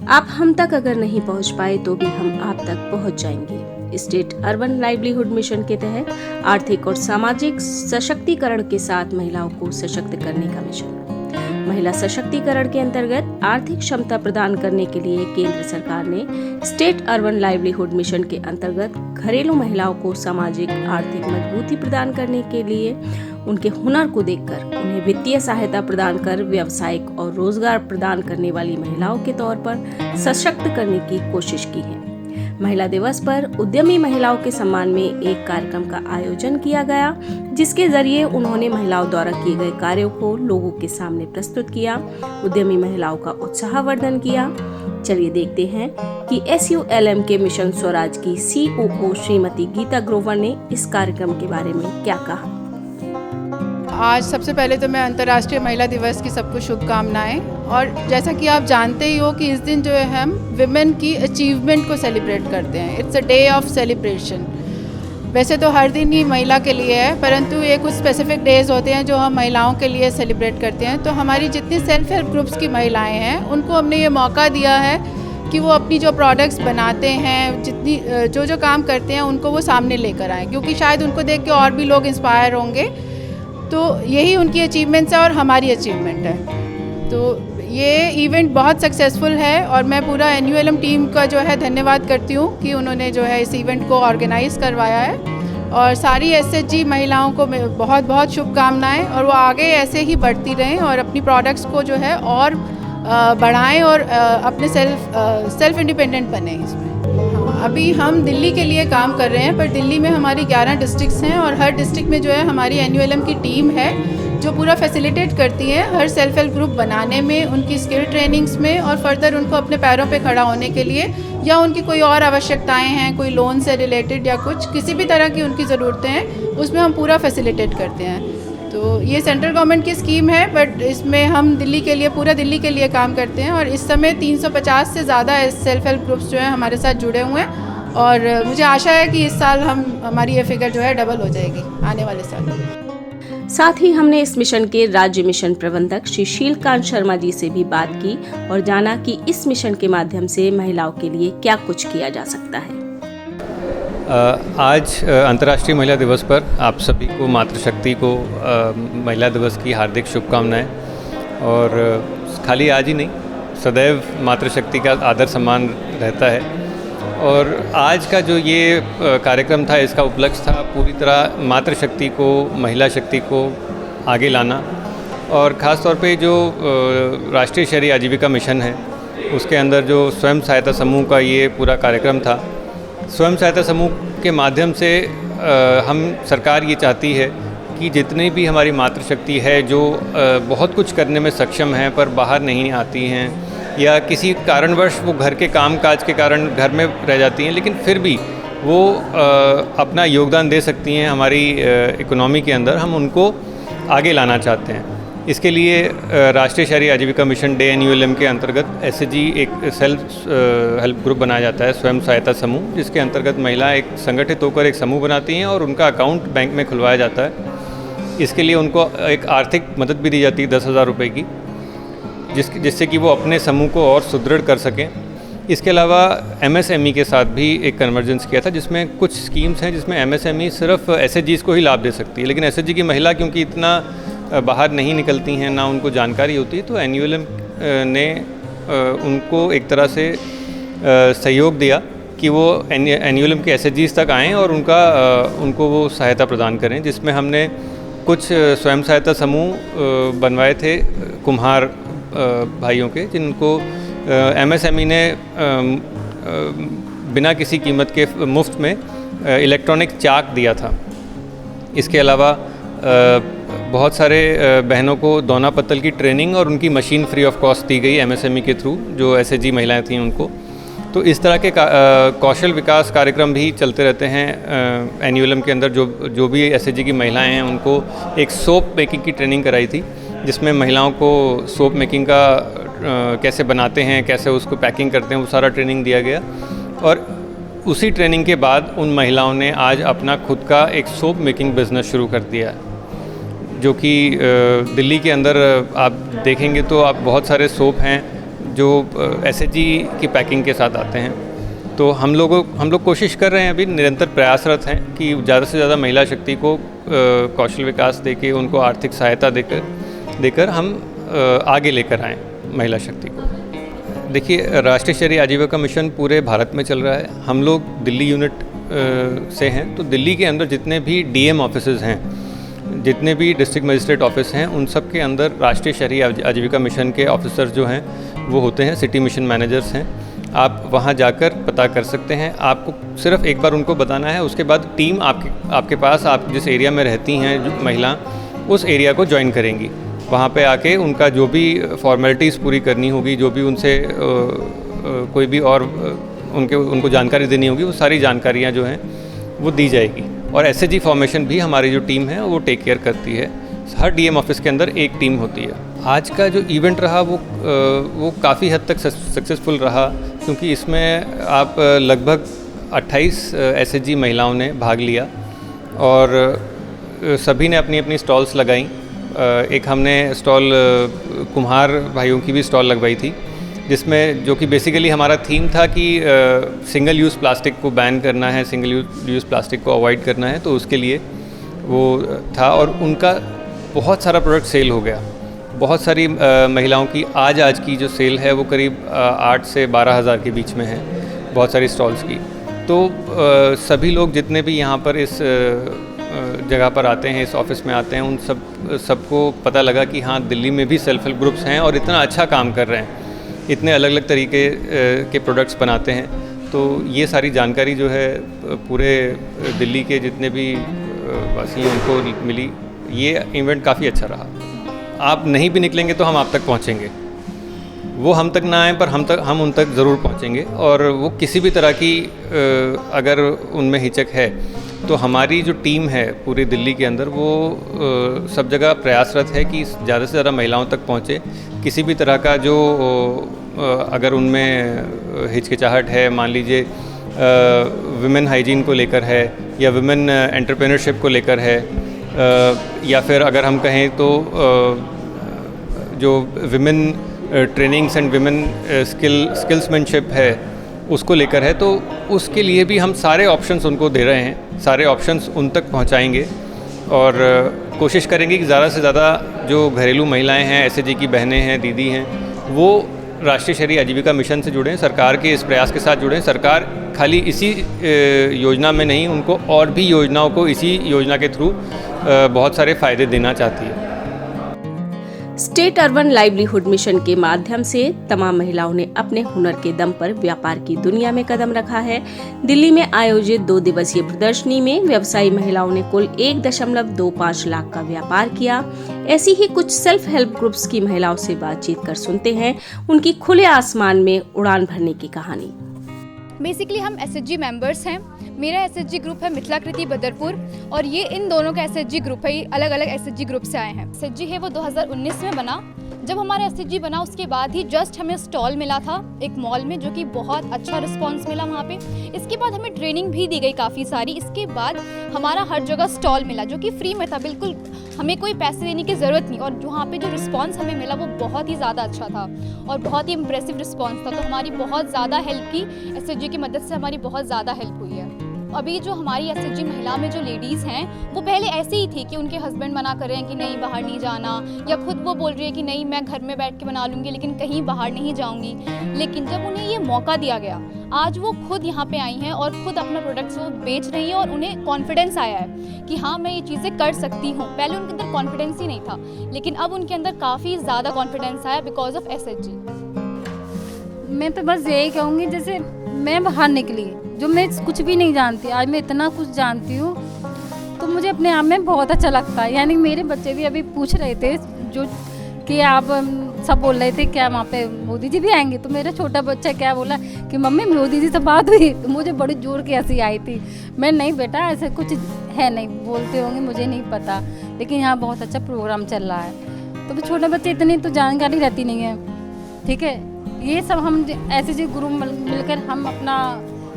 आप हम तक अगर नहीं पहुंच पाए तो भी हम आप तक पहुंच जाएंगे। स्टेट अर्बन लाइवलीहुड मिशन के तहत आर्थिक और सामाजिक सशक्तिकरण के साथ महिलाओं को सशक्त करने का मिशन। महिला सशक्तिकरण के अंतर्गत आर्थिक क्षमता प्रदान करने के लिए केंद्र सरकार ने स्टेट अर्बन लाइवलीहुड मिशन के अंतर्गत घरेलू महिलाओं को सामाजिक आर्थिक मजबूती प्रदान करने के लिए उनके हुनर को देखकर उन्हें वित्तीय सहायता प्रदान कर व्यावसायिक और रोजगार प्रदान करने वाली महिलाओं के तौर पर सशक्त करने की कोशिश की है। महिला दिवस पर उद्यमी महिलाओं के सम्मान में एक कार्यक्रम का आयोजन किया गया, जिसके जरिए उन्होंने महिलाओं द्वारा किए गए कार्यों को लोगों के सामने प्रस्तुत किया, उद्यमी महिलाओं का उत्साहवर्धन किया। चलिए देखते हैं कि SULM के मिशन स्वराज की COO श्रीमती गीता ग्रोवर ने इस कार्यक्रम के बारे में क्या कहा। आज सबसे पहले तो मैं अंतर्राष्ट्रीय महिला दिवस की सबको शुभकामनाएं। और जैसा कि आप जानते ही हो कि इस दिन जो है हम विमेन की अचीवमेंट को सेलिब्रेट करते हैं। It's a day of celebration. वैसे तो हर दिन ही महिला के लिए है, परंतु ये कुछ स्पेसिफिक डेज होते हैं जो हम महिलाओं के लिए सेलिब्रेट करते हैं। तो हमारी जितनी सेल्फ हेल्प ग्रुप्स की महिलाएं हैं उनको हमने ये मौका दिया है कि वो अपनी जो प्रोडक्ट्स बनाते हैं, जितनी जो काम करते हैं उनको वो सामने लेकर आएँ, क्योंकि शायद उनको देख के और भी लोग इंस्पायर होंगे। तो यही उनकी अचीवमेंट्स है और हमारी अचीवमेंट है। तो ये इवेंट बहुत सक्सेसफुल है और मैं पूरा NULM टीम का जो है धन्यवाद करती हूँ कि उन्होंने जो है इस इवेंट को ऑर्गेनाइज़ करवाया है। और सारी SHG महिलाओं को बहुत बहुत शुभकामनाएं और वो आगे ऐसे ही बढ़ती रहें और अपनी प्रोडक्ट्स को जो है और बढ़ाएं और अपने सेल्फ इंडिपेंडेंट बने इसमें। अभी हम दिल्ली के लिए काम कर रहे हैं, पर दिल्ली में हमारी 11 डिस्ट्रिक्ट्स हैं और हर डिस्ट्रिक्ट में जो है हमारी NULM की टीम है जो पूरा फैसिलिटेट करती है हर सेल्फ हेल्प ग्रुप बनाने में, उनकी स्किल ट्रेनिंग्स में और फर्दर उनको अपने पैरों पे खड़ा होने के लिए, या उनकी कोई और आवश्यकताएं हैं, कोई लोन से रिलेटेड या कुछ किसी भी तरह की उनकी ज़रूरतें हैं, उसमें हम पूरा फैसिलिटेट करते हैं। तो ये सेंट्रल गवर्नमेंट की स्कीम है, बट इसमें हम दिल्ली के लिए, पूरा दिल्ली के लिए काम करते हैं। और इस समय 350 से ज़्यादा सेल्फ हेल्प ग्रुप्स जो है हमारे साथ जुड़े हुए हैं और मुझे आशा है कि इस साल हमारी ये फिगर जो है डबल हो जाएगी आने वाले साल। साथ ही हमने इस मिशन के राज्य मिशन प्रबंधक श्री शीलकांत शर्मा जी से भी बात की और जाना कि इस मिशन के माध्यम से महिलाओं के लिए क्या कुछ किया जा सकता है। आज अंतर्राष्ट्रीय महिला दिवस पर आप सभी को मातृशक्ति को महिला दिवस की हार्दिक शुभकामनाएं। और खाली आज ही नहीं, सदैव मातृशक्ति का आदर सम्मान रहता है। और आज का जो ये कार्यक्रम था, इसका उपलक्ष्य था पूरी तरह मातृशक्ति को, महिला शक्ति को आगे लाना। और ख़ास तौर पे जो राष्ट्रीय शहरी आजीविका मिशन है उसके अंदर जो स्वयं सहायता समूह का ये पूरा कार्यक्रम था, स्वयं सहायता समूह के माध्यम से हम सरकार ये चाहती है कि जितनी भी हमारी मातृशक्ति है जो बहुत कुछ करने में सक्षम हैं पर बाहर नहीं आती हैं या किसी कारणवश वो घर के कामकाज के कारण घर में रह जाती हैं, लेकिन फिर भी वो अपना योगदान दे सकती हैं हमारी इकोनॉमी के अंदर, हम उनको आगे लाना चाहते हैं। इसके लिए राष्ट्रीय शहरी आजीविका मिशन डे NULM के अंतर्गत SHG एक सेल्फ हेल्प ग्रुप बनाया जाता है, स्वयं सहायता समूह, जिसके अंतर्गत महिलाएं एक संगठित होकर एक समूह बनाती हैं और उनका अकाउंट बैंक में खुलवाया जाता है। इसके लिए उनको एक आर्थिक मदद भी दी जाती है 10,000 रुपये की, जिससे कि वो अपने समूह को और सुदृढ़ कर सकें। इसके अलावा MSME के साथ भी एक कन्वर्जेंस किया था, जिसमें कुछ स्कीम्स हैं जिसमें MSME सिर्फ SHGs को ही लाभ दे सकती है, लेकिन SHG की महिला क्योंकि इतना बाहर नहीं निकलती हैं, ना उनको जानकारी होती है, तो NULM ने उनको एक तरह से सहयोग दिया कि वो NULM के SHGs तक आएँ और उनको वो सहायता प्रदान करें, जिसमें हमने कुछ स्वयं सहायता समूह बनवाए थे कुम्हार भाइयों के, जिनको MSME ने बिना किसी कीमत के मुफ्त में इलेक्ट्रॉनिक चाक दिया था। इसके अलावा बहुत सारे बहनों को दोना पत्तल की ट्रेनिंग और उनकी मशीन फ्री ऑफ कॉस्ट दी गई MSME के थ्रू, जो SHG महिलाएं थीं उनको। तो इस तरह के कौशल विकास कार्यक्रम भी चलते रहते हैं एनुअलम के अंदर। जो भी एसएचजी की महिलाएं हैं उनको एक सोप मेकिंग की ट्रेनिंग कराई थी, जिसमें महिलाओं को सोप मेकिंग का कैसे बनाते हैं, कैसे उसको पैकिंग करते हैं, वो सारा ट्रेनिंग दिया गया। और उसी ट्रेनिंग के बाद उन महिलाओं ने आज अपना खुद का एक सोप मेकिंग बिज़नेस शुरू कर दिया है, जो कि दिल्ली के अंदर आप देखेंगे तो आप बहुत सारे सोप हैं जो एसएचजी की पैकिंग के साथ आते हैं। तो हम लोग कोशिश कर रहे हैं, अभी निरंतर प्रयासरत हैं कि ज़्यादा से ज़्यादा महिला शक्ति को कौशल विकास देके, उनको आर्थिक सहायता देकर हम आगे लेकर आएँ महिला शक्ति को। देखिए, राष्ट्रीय शहरी आजीविका मिशन पूरे भारत में चल रहा है। हम लोग दिल्ली यूनिट से हैं, तो दिल्ली के अंदर जितने भी डीएम ऑफिसेज़ हैं, जितने भी डिस्ट्रिक्ट मजिस्ट्रेट ऑफिस हैं, उन सब के अंदर राष्ट्रीय शहरी आजीविका मिशन के ऑफिसर्स जो हैं वो होते हैं, सिटी मिशन मैनेजर्स हैं। आप वहाँ जाकर पता कर सकते हैं। आपको सिर्फ एक बार उनको बताना है, उसके बाद टीम आपके पास, आप जिस एरिया में रहती हैं जो महिला, उस एरिया को ज्वाइन करेंगी। वहाँ पे आके उनका जो भी फॉर्मेलिटीज़ पूरी करनी होगी, जो भी उनसे कोई भी और उनको जानकारी देनी होगी, वो सारी जानकारियाँ जो हैं वो दी जाएगी। और एसएचजी फॉर्मेशन भी हमारी जो टीम है वो टेक केयर करती है। हर डीएम ऑफिस के अंदर एक टीम होती है। आज का जो इवेंट रहा वो काफ़ी हद तक सक्सेसफुल रहा, क्योंकि इसमें आप लगभग 28 एसएचजी महिलाओं ने भाग लिया और सभी ने अपनी अपनी स्टॉल्स लगाई। एक हमने स्टॉल कुम्हार भाइयों की भी स्टॉल लगवाई थी, जिसमें जो कि बेसिकली हमारा थीम था कि सिंगल यूज़ प्लास्टिक को बैन करना है, सिंगल यूज़ प्लास्टिक को अवॉइड करना है, तो उसके लिए वो था। और उनका बहुत सारा प्रोडक्ट सेल हो गया। बहुत सारी महिलाओं की आज की जो सेल है वो करीब 8 से 12 हज़ार के बीच में है, बहुत सारी स्टॉल्स की। तो सभी लोग जितने भी यहाँ पर इस जगह पर आते हैं, इस ऑफिस में आते हैं, उन सबको पता लगा कि हाँ, दिल्ली में भी सेल्फ हेल्प ग्रुप्स हैं और इतना अच्छा काम कर रहे हैं, इतने अलग अलग तरीके के प्रोडक्ट्स बनाते हैं। तो ये सारी जानकारी जो है पूरे दिल्ली के जितने भी वासी हैं उनको मिली। ये इवेंट काफ़ी अच्छा रहा। आप नहीं भी निकलेंगे तो हम आप तक पहुंचेंगे। वो हम तक ना आए पर हम उन तक ज़रूर पहुंचेंगे। और वो किसी भी तरह की अगर उनमें हिचक है तो हमारी जो टीम है पूरी दिल्ली के अंदर वो सब जगह प्रयासरत है कि ज़्यादा से ज़्यादा महिलाओं तक पहुँचे। किसी भी तरह का जो अगर उनमें हिचकिचाहट है, मान लीजिए विमेन हाइजीन को लेकर है या विमेन एंटरप्रेन्योरशिप को लेकर है, या फिर अगर हम कहें तो जो विमेन ट्रेनिंग्स एंड विमेन स्किल्समैनशिप है उसको लेकर है, तो उसके लिए भी हम सारे ऑप्शंस उनको दे रहे हैं, सारे ऑप्शंस उन तक पहुंचाएंगे। और कोशिश करेंगे कि ज़्यादा से ज़्यादा जो घरेलू महिलाएं हैं, एसएचजी की बहनें हैं, दीदी हैं, वो राष्ट्रीय शहरी आजीविका मिशन से जुड़ें, सरकार के इस प्रयास के साथ जुड़ें। सरकार खाली इसी योजना में नहीं, उनको और भी योजनाओं को इसी योजना के थ्रू बहुत सारे फ़ायदे देना चाहती है। स्टेट अर्बन लाइवलीहुड मिशन के माध्यम से तमाम महिलाओं ने अपने हुनर के दम पर व्यापार की दुनिया में कदम रखा है। दिल्ली में आयोजित 2 दिवसीय प्रदर्शनी में व्यवसायी महिलाओं ने कुल 1.25 लाख का व्यापार किया। ऐसी ही कुछ सेल्फ हेल्प ग्रुप्स की महिलाओं से बातचीत कर सुनते हैं उनकी खुले आसमान में उड़ान भरने की कहानी। बेसिकली हम एसएचजी मेंबर्स हैं। मेरा एसएचजी ग्रुप है मिथिलाकृति बदरपुर और ये इन दोनों का एसएचजी ग्रुप है। अलग अलग एसएचजी ग्रुप से आए हैं। एसएचजी है वो 2019 में बना। जब हमारा एसएचजी बना उसके बाद ही जस्ट हमें स्टॉल मिला था एक मॉल में, जो कि बहुत अच्छा रिस्पांस मिला वहाँ पे। इसके बाद हमें ट्रेनिंग भी दी गई काफ़ी सारी। इसके बाद हमारा हर जगह स्टॉल मिला जो कि फ्री में था, बिल्कुल हमें कोई पैसे देने की ज़रूरत नहीं। और वहाँ पे जो रिस्पांस हमें मिला वो बहुत ही ज़्यादा अच्छा था और बहुत ही इम्प्रेसिव रिस्पांस था। तो हमारी बहुत ज़्यादा हेल्प की, एसएचजी की मदद से हमारी बहुत ज़्यादा हेल्प हुई है। अभी जो हमारी एसएचजी महिला में जो लेडीज़ हैं वो पहले ऐसे ही थी कि उनके हस्बैंड मना कर रहे हैं कि नहीं बाहर नहीं जाना, या खुद वो बोल रही है कि नहीं मैं घर में बैठ के बना लूँगी लेकिन कहीं बाहर नहीं जाऊँगी। लेकिन जब उन्हें ये मौका दिया गया, आज वो खुद यहाँ पे आई हैं और खुद अपना प्रोडक्ट्स वो बेच रही हैं और उन्हें कॉन्फिडेंस आया है कि हाँ मैं ये चीज़ें कर सकती हूँ। पहले उनके अंदर कॉन्फिडेंस ही नहीं था, लेकिन अब उनके अंदर काफ़ी ज़्यादा कॉन्फिडेंस आया बिकॉज ऑफ एसएचजी। मैं तो बस यही कहूँगी, जैसे मैं बाहर निकली जो मैं कुछ भी नहीं जानती, आज मैं इतना कुछ जानती हूँ, तो मुझे अपने आप में बहुत अच्छा लगता है। यानी मेरे बच्चे भी अभी पूछ रहे थे जो कि आप सब बोल रहे थे क्या वहाँ पे मोदी जी भी आएंगे, तो मेरा छोटा बच्चा क्या बोला कि मम्मी मोदी जी से बात हुई, तो मुझे बड़ी जोर की हंसी आई थी। मैं नहीं बेटा ऐसे कुछ है नहीं, बोलते होंगे मुझे नहीं पता, लेकिन यहाँ बहुत अच्छा प्रोग्राम चल रहा है। तो छोटे बच्चे इतनी तो जानकारी रहती नहीं है, ठीक है। ये सब हम ऐसे जी ग्रुप मिलकर हम अपना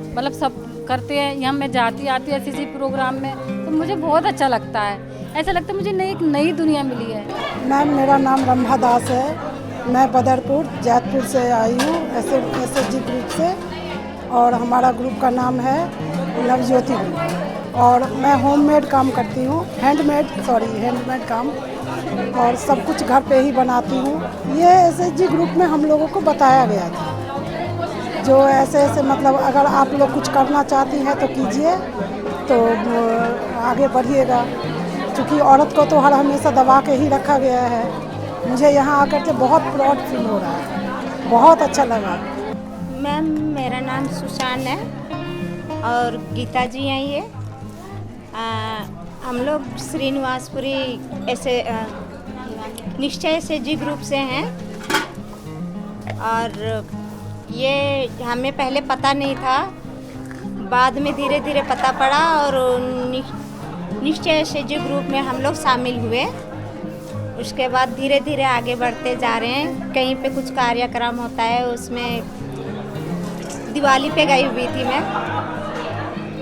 मतलब सब करते हैं। यहाँ मैं जाती आती हूँ ऐसे प्रोग्राम में, तो मुझे बहुत अच्छा लगता है। ऐसा लगता है मुझे एक नई दुनिया मिली है। मैम मेरा नाम रंभा दास है, मैं बदरपुर जैतपुर से आई हूँ SHG ग्रुप से, और हमारा ग्रुप का नाम है लव ज्योति ग्रुप, और मैं होममेड काम करती हूँ, हैंडमेड काम, और सब कुछ घर पे ही बनाती हूँ। ये SHG ग्रुप में हम लोगों को बताया गया था, जो ऐसे मतलब अगर आप लोग कुछ करना चाहती हैं तो कीजिए, तो आगे बढ़िएगा, क्योंकि औरत को तो हर हमेशा दबा के ही रखा गया है। मुझे यहाँ आकर के बहुत प्राउड फील हो रहा है, बहुत अच्छा लगा। मैम मेरा नाम सुशान है और गीता जी हैं ये। हम लोग श्रीनिवासपुरी ऐसे निश्चय SHG ग्रुप से हैं, और ये हमें पहले पता नहीं था, बाद में धीरे धीरे पता पड़ा, और निश्चय SHG ग्रुप में हम लोग शामिल हुए। उसके बाद धीरे धीरे आगे बढ़ते जा रहे हैं। कहीं पे कुछ कार्यक्रम होता है, उसमें दिवाली पे गई हुई थी मैं,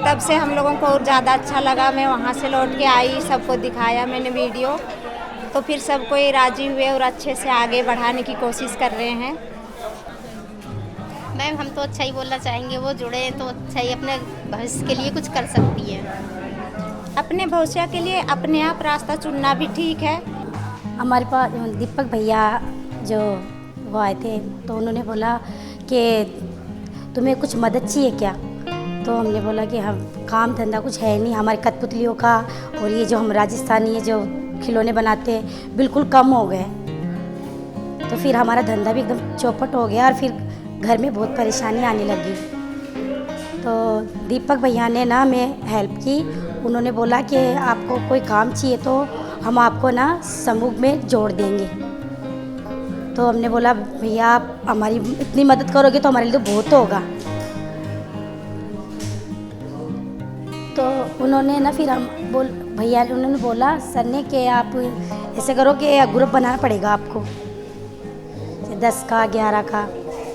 तब से हम लोगों को और ज़्यादा अच्छा लगा। मैं वहाँ से लौट के आई, सबको दिखाया मैंने वीडियो, तो फिर सबको ये राजी हुए और अच्छे से आगे बढ़ाने की कोशिश कर रहे हैं। मैम हम तो अच्छा ही बोलना चाहेंगे, वो जुड़े हैं तो अच्छा ही अपने भविष्य के लिए कुछ कर सकती है। अपने भविष्य के लिए अपने आप रास्ता चुनना भी ठीक है। हमारे पास दीपक भैया जो वो आए थे, तो उन्होंने बोला कि तुम्हें कुछ मदद चाहिए क्या, तो हमने बोला कि हम काम धंधा कुछ है नहीं, हमारे कठपुतलियों का और ये जो हम राजस्थानी ये जो खिलौने बनाते हैं बिल्कुल कम हो गए, तो फिर हमारा धंधा भी एकदम चौपट हो गया, और फिर घर में बहुत परेशानी आने लगी। तो दीपक भैया ने ना हमें हेल्प की, उन्होंने बोला कि आपको कोई काम चाहिए तो हम आपको ना समूह में जोड़ देंगे। तो हमने बोला भैया आप हमारी इतनी मदद करोगे तो हमारे लिए तो बहुत होगा। तो उन्होंने ना फिर भैया उन्होंने बोला सर ने कि आप ऐसे करो कि ग्रुप बनाना पड़ेगा आपको, 10 का 11 का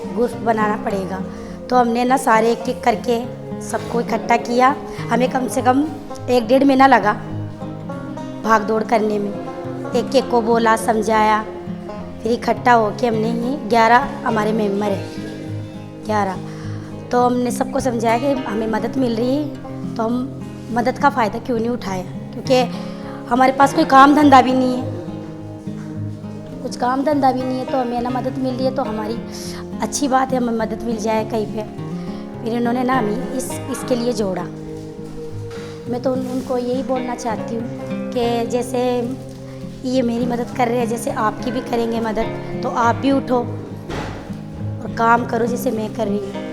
ग्रुप बनाना पड़ेगा। तो हमने ना सारे एक एक करके सबको इकट्ठा किया। हमें कम से कम 1-1.5 महीना लगा भाग दौड़ करने में, एक एक को बोला समझाया, फिर इकट्ठा होके हमने ये 11 हमारे मेंबर हैं 11, तो हमने सबको समझाया कि हमें मदद मिल रही है तो हम मदद का फ़ायदा क्यों नहीं उठाया, क्योंकि हमारे पास कोई काम धंधा भी नहीं है, कुछ काम धंधा भी नहीं है, तो हमें ना मदद मिल रही है तो हमारी अच्छी बात है, हमें मदद मिल जाए कहीं पे। फिर उन्होंने ना हमें इसके लिए जोड़ा। मैं तो उनको यही बोलना चाहती हूँ कि जैसे ये मेरी मदद कर रहे हैं, जैसे आपकी भी करेंगे मदद, तो आप भी उठो और काम करो जैसे मैं कर रही हूँ।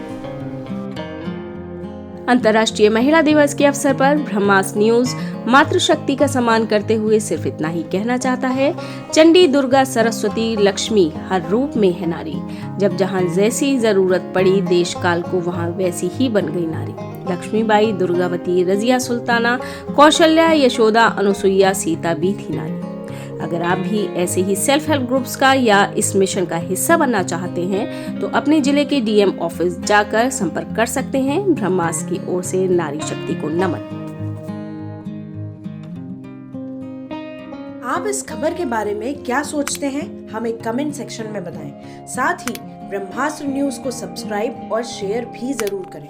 अंतर्राष्ट्रीय महिला दिवस के अवसर पर ब्रह्मास्त्र न्यूज मातृशक्ति का सम्मान करते हुए सिर्फ इतना ही कहना चाहता है, चंडी दुर्गा सरस्वती लक्ष्मी हर रूप में है नारी, जब जहां जैसी जरूरत पड़ी देश काल को वहां वैसी ही बन गई नारी। लक्ष्मीबाई, दुर्गावती, रजिया सुल्ताना, कौशल्या, यशोदा, अनुसुईया, सीता भी थी नारी। अगर आप भी ऐसे ही सेल्फ हेल्प ग्रुप्स का या इस मिशन का हिस्सा बनना चाहते हैं तो अपने जिले के DM ऑफिस जाकर संपर्क कर सकते हैं। ब्रह्मास्त्र की ओर से नारी शक्ति को नमन। आप इस खबर के बारे में क्या सोचते हैं, हमें कमेंट सेक्शन में बताएं। साथ ही ब्रह्मास्त्र न्यूज को सब्सक्राइब और शेयर भी जरूर करें।